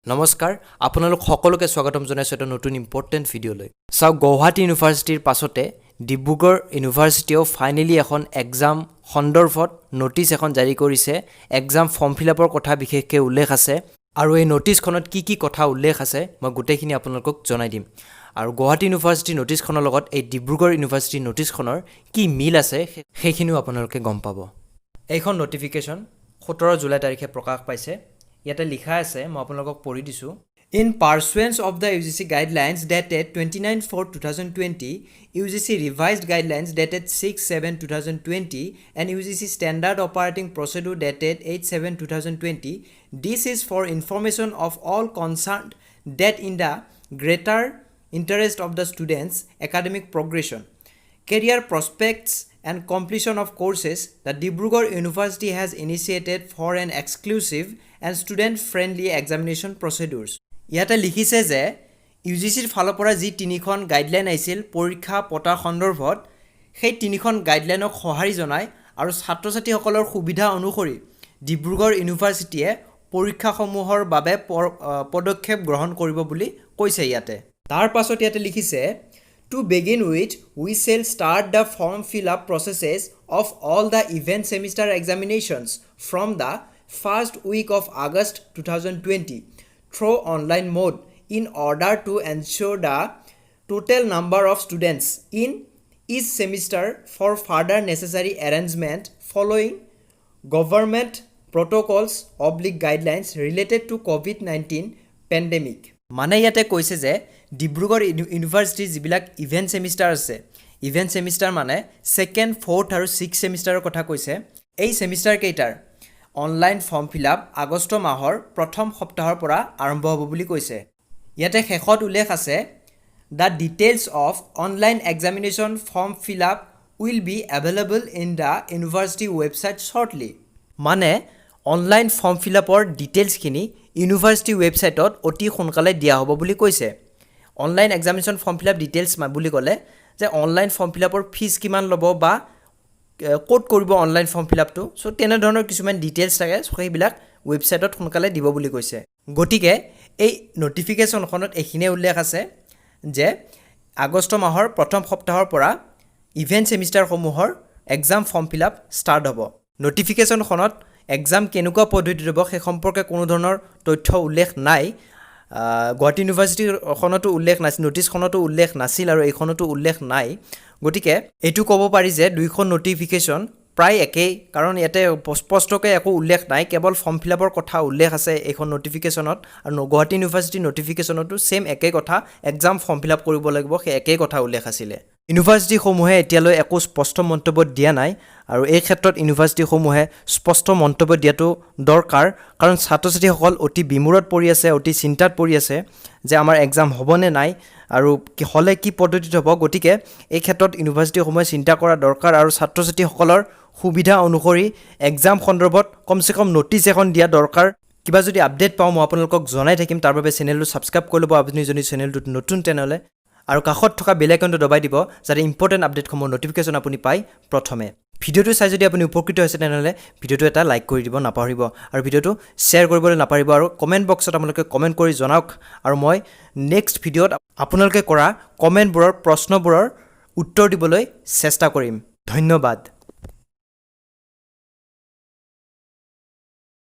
নমস্কাৰ আপোনালোক সকলোকে স্বাগতম জনাইছো এটা নতুন ইম্পৰ্টেণ্ট ভিডিঅ'লৈ চাওক গুৱাহাটী ইউনিভাৰ্চিটিৰ পাছতে ডিব্ৰুগড় ইউনিভাৰ্চিটিও ফাইনেলি এখন এক্সাম সন্দৰ্ভত নোটিছ এখন জাৰি কৰিছে এক্সাম ফৰ্ম ফিলআপৰ কথা বিশেষকৈ উল্লেখ আছে আৰু এই নোটিছখনত কি কথা উল্লেখ আছে মই গোটেইখিনি আপোনালোকক জনাই দিম আৰু গুৱাহাটী ইউনিভাৰ্চিটিৰ নোটিছখনৰ লগত এই ডিব্ৰুগড় ইউনিভাৰ্চিটিৰ নোটিছখনৰ কি মিল আছে সেইখিনিও আপোনালোকে গম পাব এইখন নটিফিকেশ্যন 17 জুলাই তাৰিখে প্ৰকাশ পাইছে ইয়াতে লিখা আছে মই আপোনালোকক পঢ়ি দিছো In pursuance of the UGC guidelines dated 29/4/2020, UGC revised guidelines dated 6/7/2020 and UGC standard operating procedure dated 8/7/2020, this is for information of all concerned that in the greater interest of the students' academic progression, career prospects and completion of courses, the Dibrugarh University has initiated for an exclusive and student-friendly examination procedures. ইয়াতে লিখিছে যে ইউজিচিৰ ফালৰ পৰা যি তিনিখন guideline আহিছিল পৰীক্ষা পতাৰ সন্দৰ্ভত সেই তিনিখন গাইডলাইনক সঁহাৰি জনাই আৰু ছাত্ৰ-ছাত্ৰীসকলৰ সুবিধা অনুসৰি ডিব্ৰুগড় ইউনিভাৰ্চিটিয়ে পৰীক্ষাসমূহৰ বাবে পদক্ষেপ গ্ৰহণ কৰিব বুলি কৈছে ইয়াতে তাৰ পাছত ইয়াতে লিখিছে To begin with, we shall start the form fill-up processes of all the event semester examinations from the first week of August 2020 through online mode in order to ensure the total number of students in each semester for further necessary arrangement following government protocols / guidelines related to COVID-19 pandemic. মানে ইয়াতে কৈছে যে ডিব্ৰুগড় ইউনিভাৰ্চিটিৰ যিবিলাক event semester আছে event semester মানে 2nd, 4th আৰু 6th সেমিষ্টাৰৰ কথা কৈছে এই সেমিষ্টাৰ কেইটাৰ অনলাইন ফৰ্ম ফিলআপ আগষ্ট মাহৰ প্ৰথম সপ্তাহৰ পৰা আৰম্ভ হ'ব বুলি কৈছে ইয়াতে শেষত উল্লেখ আছে The details of online examination form fill-up will be available in the university website shortly. মানে অনলাইন ফৰ্ম ফিলআপৰ ডিটেইলছখিনি ইউনিভাৰ্চিটি ৱেবছাইটত অতি সোনকালে দিয়া হ'ব বুলি কৈছে online examination form fill up details বুলি ক'লে যে অনলাইন ফৰ্ম ফিলআপৰ ফিজ কিমান ল'ব বা ক'ত কৰিব অনলাইন ফৰ্ম ফিলআপটো সো তেনে ধৰণৰ কিছুমান ডিটেইলছ থাকে সেইবিলাক ৱেবছাইটত সোনকালে দিব বুলি কৈছে গতিকে এই নটিফিকেশ্যনখনত এইখিনিয়ে উল্লেখ আছে যে আগষ্ট মাহৰ প্ৰথম সপ্তাহৰ পৰা ইভেন্ট সেমিষ্টাৰসমূহৰ এক্সাম ফৰ্ম ফিলআপ ষ্টাৰ্ট হ'ব নটিফিকেশ্যনখনত এক্সাম কেনেকুৱা পদ্ধতিত হ'ব সেই সম্পৰ্কে কোনো ধৰণৰ তথ্য উল্লেখ নাই গুৱাহাটী ইউনিভাৰ্চিটিখনতো উল্লেখ নাছিল নোটিছখনতো উল্লেখ নাছিল আৰু এইখনতো উল্লেখ নাই গতিকে এইটো ক'ব পাৰি যে দুইখন নটিফিকেশ্যন প্ৰায় একেই কাৰণ ইয়াতে স্পষ্টকৈ একো উল্লেখ নাই কেৱল ফৰ্ম ফিলআপৰ কথা উল্লেখ আছে এইখন নটিফিকেশ্যনত আৰু গুৱাহাটী ইউনিভাৰ্চিটিৰ নটিফিকেশ্যনতো সেম একেই কথা এক্সাম ফৰ্ম ফিলআপ কৰিব লাগিব সেই একেই কথা উল্লেখ আছিলে ইউনিভাৰ্চিটিসমূহে এতিয়ালৈ একো স্পষ্ট মন্তব্য দিয়া নাই আৰু এই ক্ষেত্ৰত ইউনিভাৰ্চিটিসমূহে স্পষ্ট মন্তব্য দিয়াটো দৰকাৰ কাৰণ ছাত্ৰ-ছাত্ৰীসকল অতি বিমূৰত পৰি আছে অতি চিন্তাত পৰি আছে যে আমাৰ এক্সাম হ'বনে নাই আৰু হ'লে কি পদ্ধতিত হ'ব গতিকে এই ক্ষেত্ৰত ইউনিভাৰ্চিটিসমূহে চিন্তা কৰা দৰকাৰ আৰু ছাত্ৰ-ছাত্ৰীসকলৰ সুবিধা অনুসৰি এক্সাম সন্দৰ্ভত কমসে কম নোটিছ এখন দিয়া দৰকাৰ কিবা যদি আপডেট পাওঁ মই আপোনালোকক জনাই থাকিম তাৰ বাবে চেনেলটো ছাবস্ক্ৰাইব কৰি ল'ব আপুনি যদি চেনেলটোত নতুন তেনেহ'লে আৰু কাষত থকা বেল আইকনটো দবাই দিব যাতে ইম্পৰ্টেণ্ট আপডেটসমূহ নটিফিকেশ্যন আপুনি পায় প্ৰথমে ভিডিঅ'টো চাই যদি আপুনি উপকৃত হৈছে তেনেহ'লে ভিডিঅ'টো এটা লাইক কৰি দিব নাপাহৰিব আৰু ভিডিঅ'টো শ্বেয়াৰ কৰিবলৈ নাপাহৰিব আৰু কমেণ্ট বক্সত আপোনালোকে কমেণ্ট কৰি জনাওক আৰু মই নেক্সট ভিডিঅ'ত আপোনালোকে কৰা কমেণ্টবোৰৰ প্ৰশ্নবোৰৰ উত্তৰ দিবলৈ চেষ্টা কৰিম ধন্যবাদ